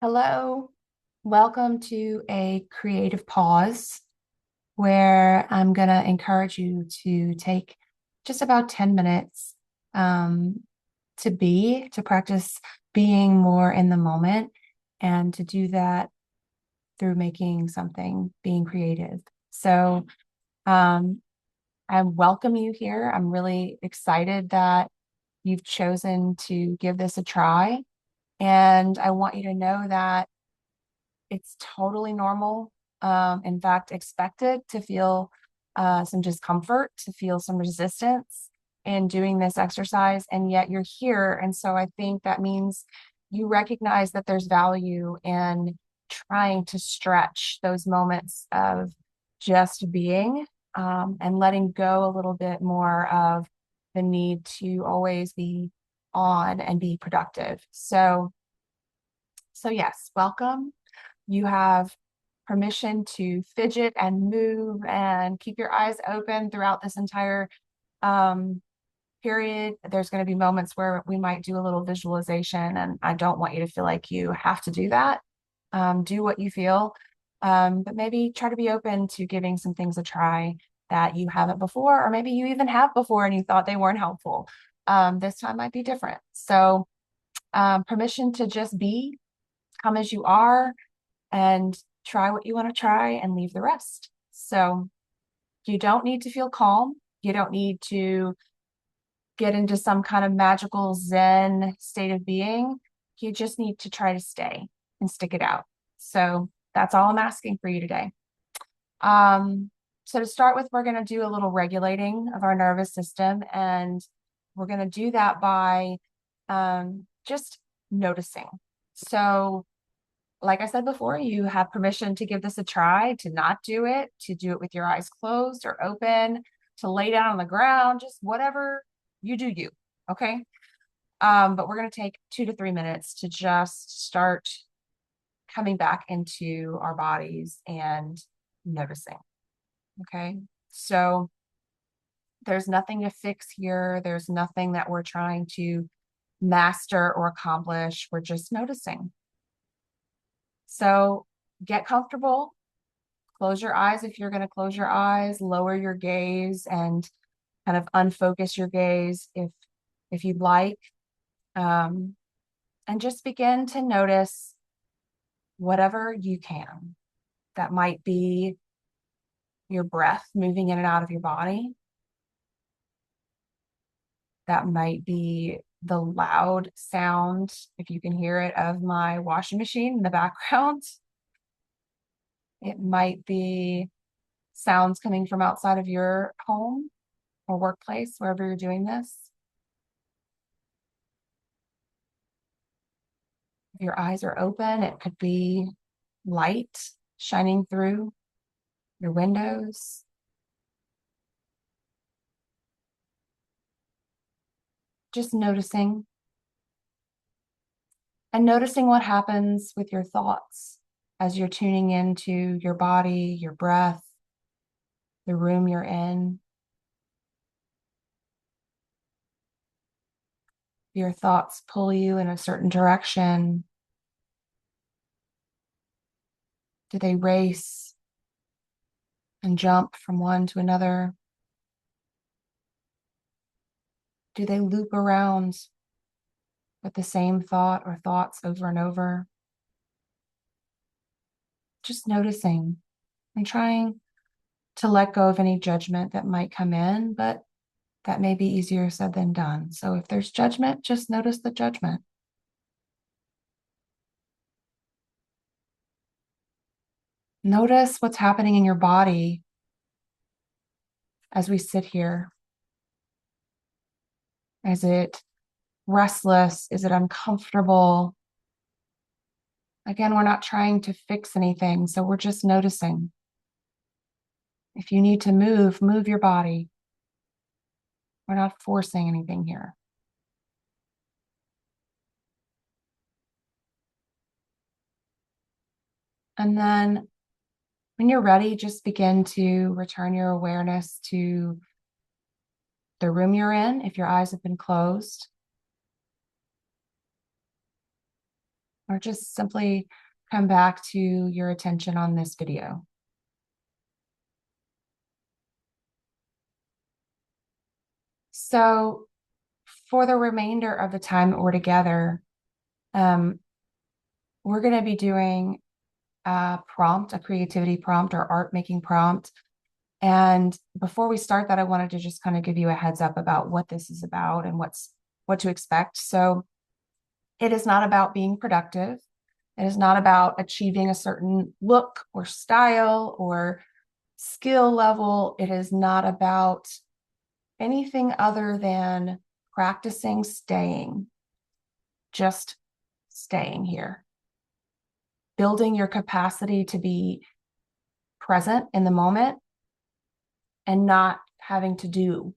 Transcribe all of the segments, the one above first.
Hello, welcome to a creative pause where I'm going to encourage you to take just about 10 minutes um, to practice being more in the moment and to do that through making something, being creative. So um, I welcome you here. I'm really excited that you've chosen to give this a try. And I want you to know that it's totally normal. In fact, expected to feel some discomfort, to feel some resistance in doing this exercise, and yet you're here. And so I think that means you recognize that there's value in trying to stretch those moments of just being and letting go a little bit more of the need to always be on and be productive. So yes, welcome. You have permission to fidget and move and keep your eyes open throughout this entire um, period. There's going to be moments where we might do a little visualization, and I don't want you to feel like you have to do that. Do what you feel, but maybe try to be open to giving some things a try that you haven't before, or maybe you even have before and you thought they weren't helpful. This time might be different. So, permission to just be, come as you are, and try what you want to try and leave the rest. So you don't need to feel calm. You don't need to get into some kind of magical Zen state of being. You just need to try to stay and stick it out. So that's all I'm asking for you today. Um, so to start with, we're going to do a little regulating of our nervous system, and we're going to do that by just noticing. So like I said before, you have permission to give this a try, to not do it, to do it with your eyes closed or open, to lay down on the ground, just whatever you do, you. Okay. But we're going to take 2 to 3 minutes to just start coming back into our bodies and noticing. Okay. So there's nothing to fix here. There's nothing that we're trying to master or accomplish. We're just noticing. So get comfortable. Close your eyes if you're going to close your eyes, lower your gaze and kind of unfocus your gaze if you'd like. Um, and just begin to notice whatever you can. That might be your breath moving in and out of your body. That might be the loud sound, if you can hear it, of my washing machine in the background. It might be sounds coming from outside of your home or workplace, wherever you're doing this. If your eyes are open, it could be light shining through your windows. Just noticing and noticing what happens with your thoughts as you're tuning into your body, your breath, the room you're in. Your thoughts pull you in a certain direction. Do they race and jump from one to another? Do they loop around with the same thought or thoughts over and over? Just noticing and trying to let go of any judgment that might come in, but that may be easier said than done. So if there's judgment, just notice the judgment. Notice what's happening in your body as we sit here. Is it restless? Is it uncomfortable? Again, we're not trying to fix anything, so we're just noticing. If you need to move, move your body. We're not forcing anything here. And then when you're ready, just begin to return your awareness to the room you're in if your eyes have been closed. or just simply come back to your attention on this video. So for the remainder of the time that we're together, we're going to be doing a prompt, a creativity prompt or art making prompt. And before we start that, I wanted to just kind of give you a heads up about what this is about and what to expect. So it is not about being productive. It is not about achieving a certain look or style or skill level. It is not about anything other than practicing staying, just staying here, building your capacity to be present in the moment and not having to do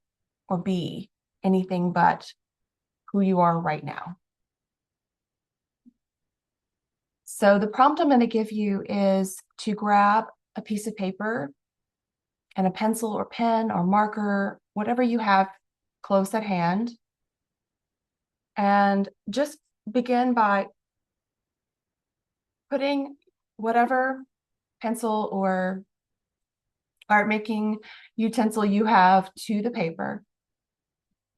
or be anything but who you are right now. So the prompt I'm going to give you is to grab a piece of paper and a pencil or pen or marker, whatever you have close at hand, and just begin by putting whatever pencil or art making utensil you have to the paper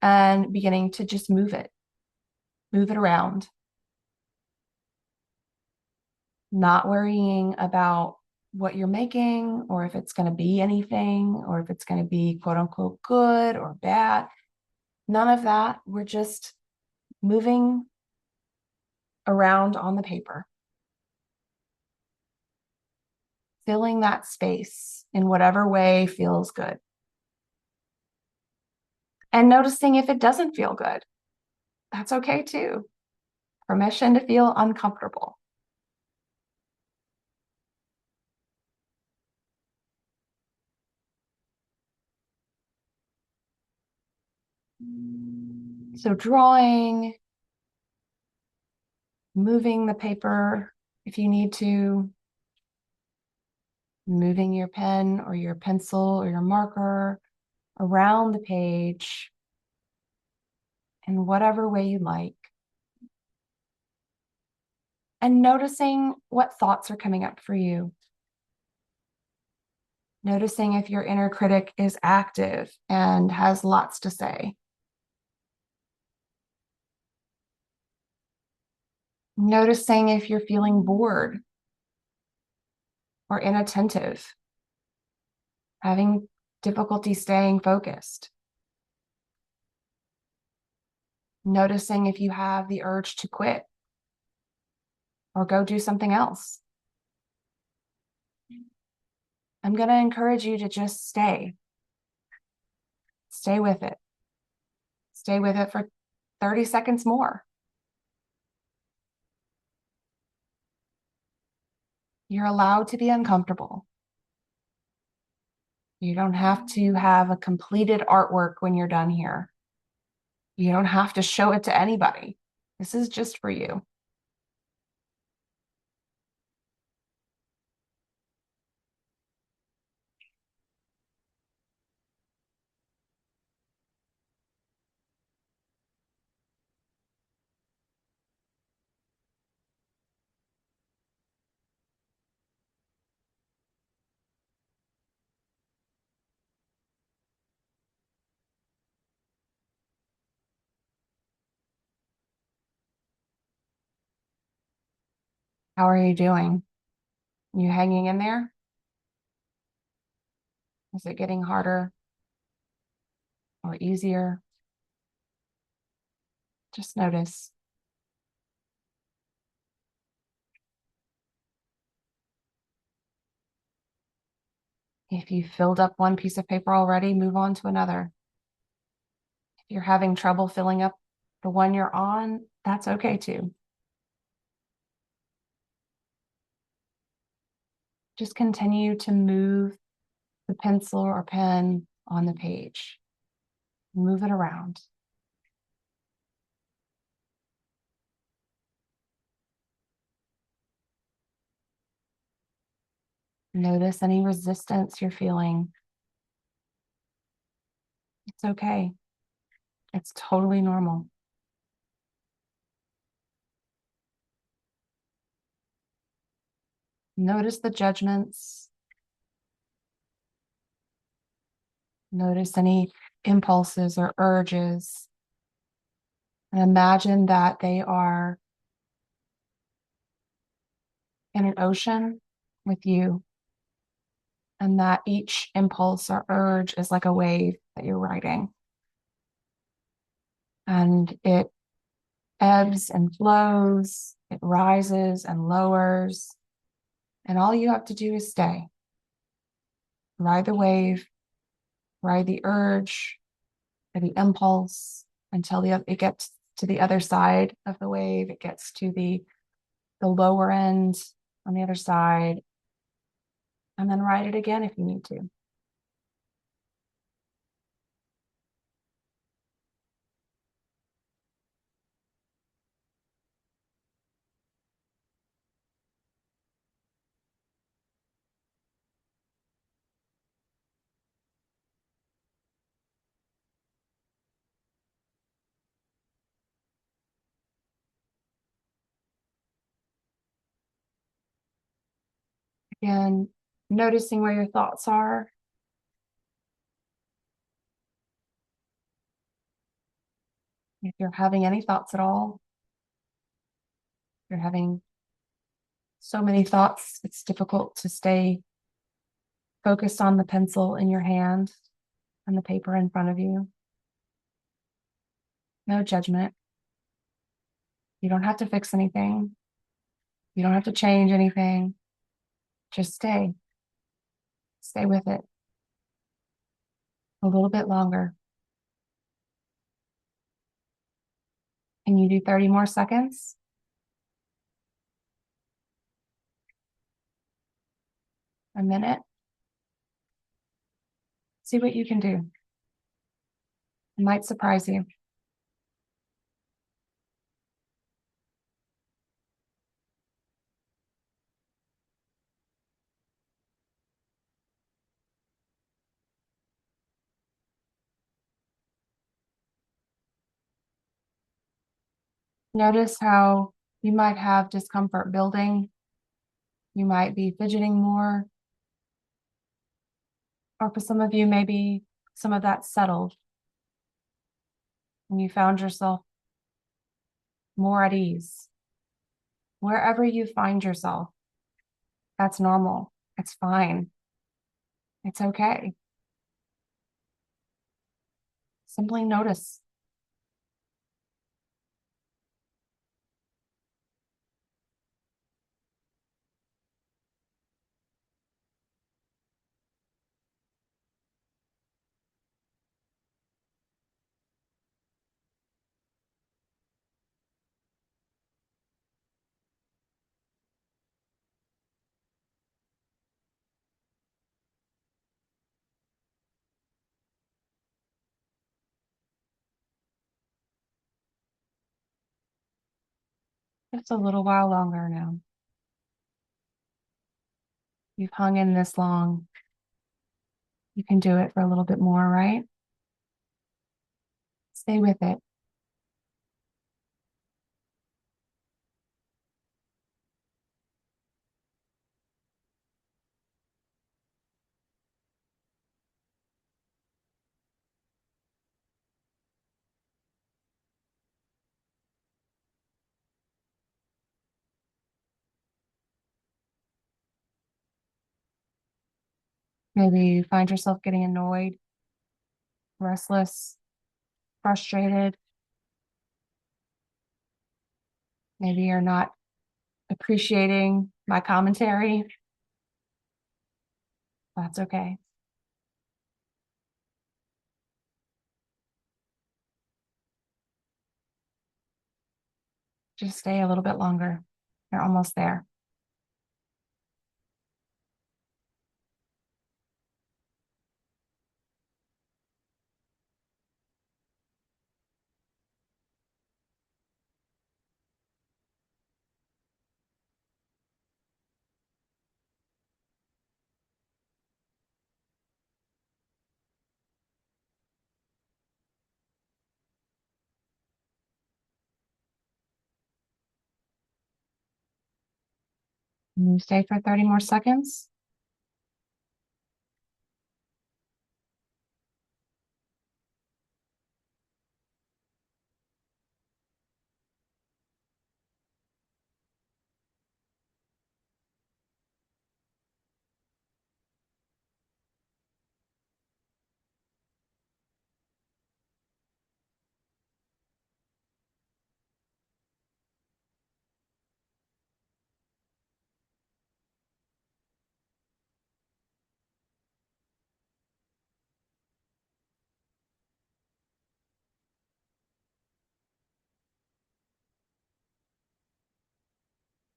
and beginning to just move it around, not worrying about what you're making or if it's going to be anything or if it's going to be quote unquote good or bad. None of that. We're just moving around on the paper, filling that space in whatever way feels good. And noticing if it doesn't feel good. That's okay too. Permission to feel uncomfortable. So drawing, moving the paper if you need to, moving your pen or your pencil or your marker around the page in whatever way you like. And noticing what thoughts are coming up for you. Noticing if your inner critic is active and has lots to say. Noticing if you're feeling bored or inattentive, having difficulty staying focused. Noticing if you have the urge to quit or go do something else. I'm going to encourage you to just stay. Stay with it. Stay with it for 30 seconds more. You're allowed to be uncomfortable. You don't have to have a completed artwork when you're done here. You don't have to show it to anybody. This is just for you. How are you doing? You hanging in there? Is it getting harder or easier? Just notice. If you filled up one piece of paper already, move on to another. If you're having trouble filling up the one you're on, that's okay too. Just continue to move the pencil or pen on the page. Move it around. Notice any resistance you're feeling. It's okay. It's totally normal. Notice the judgments. Notice any impulses or urges. And imagine that they are in an ocean with you, and that each impulse or urge is like a wave that you're riding. And it ebbs and flows, it rises and lowers. And all you have to do is stay. Ride the wave, ride the urge or the impulse until it gets to the other side of the wave. It gets to the lower end on the other side, and then ride it again if you need to. Again, noticing where your thoughts are. If you're having any thoughts at all, you're having so many thoughts, it's difficult to stay focused on the pencil in your hand and the paper in front of you. No judgment. You don't have to fix anything. You don't have to change anything. Just stay. Stay with it a little bit longer. Can you do 30 more seconds? A minute? See what you can do. It might surprise you. Notice how you might have discomfort building. You might be fidgeting more. Or for some of you, maybe some of that settled and you found yourself more at ease. Wherever you find yourself, that's normal. It's fine. It's okay. Simply notice. Just a little while longer now. You've hung in this long. You can do it for a little bit more, right? Stay with it. Maybe you find yourself getting annoyed, restless, frustrated. Maybe you're not appreciating my commentary. That's okay. Just stay a little bit longer. You're almost there. And you stay for 30 more seconds.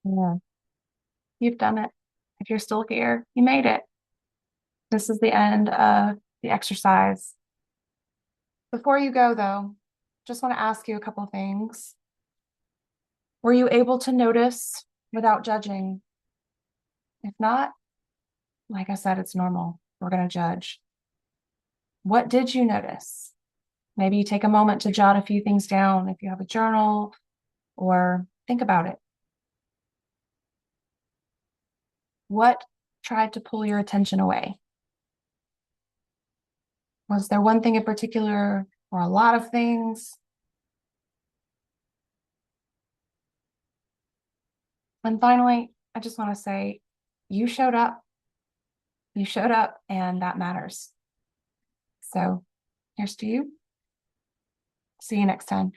Yeah, you've done it. If you're still here, you made it. This is the end of the exercise. Before you go, though, just want to ask you a couple things. Were you able to notice without judging? If not, like I said, it's normal. We're going to judge. What did you notice? Maybe you take a moment to jot a few things down if you have a journal or think about it. What tried to pull your attention away? Was there one thing in particular or a lot of things? And finally, I just want to say you showed up. You showed up, and that matters. So here's to you. See you next time.